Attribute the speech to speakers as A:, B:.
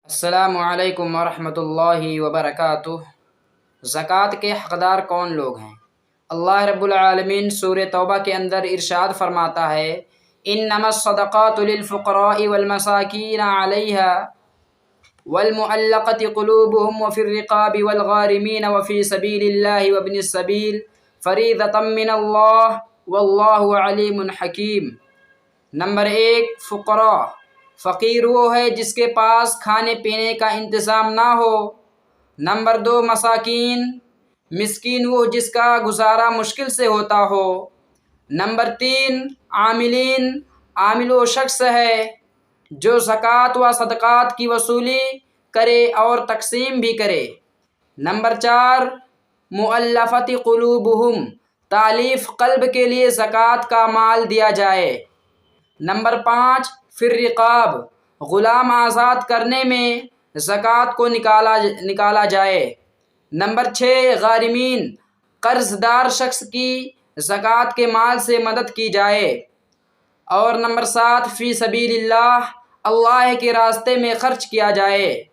A: السلام علیکم ورحمۃ اللہ وبرکاتہ۔ زکوٰۃ کے حقدار کون لوگ ہیں؟ اللہ رب العالمین سورہ توبہ کے اندر ارشاد فرماتا ہے، انما الصدقات للفقراء والمساکین علیہا والمعلقۃ قلوبهم وفی الرقاب والغارمین وفی سبیل اللہ وابن السبیل فریضۃ من اللہ واللہ علیم حکیم۔ نمبر 1، فقراء۔ فقیر وہ ہے جس کے پاس کھانے پینے کا انتظام نہ ہو۔ نمبر 2، مساکین۔ مسکین وہ جس کا گزارا مشکل سے ہوتا ہو۔ نمبر 3، عاملین۔ عامل وہ شخص ہے جو زکوٰۃ و صدقات کی وصولی کرے اور تقسیم بھی کرے۔ نمبر 4، مؤلفۃ قلوبہم۔ تالیف قلب کے لیے زکوٰۃ کا مال دیا جائے۔ نمبر 5، فی الرقاب۔ غلام آزاد کرنے میں زکوٰۃ کو نکالا جائے۔ نمبر 6، غارمین۔ قرض دار شخص کی زکوٰۃ کے مال سے مدد کی جائے۔ اور نمبر 7، فی سبیل اللہ۔ اللہ کے راستے میں خرچ کیا جائے۔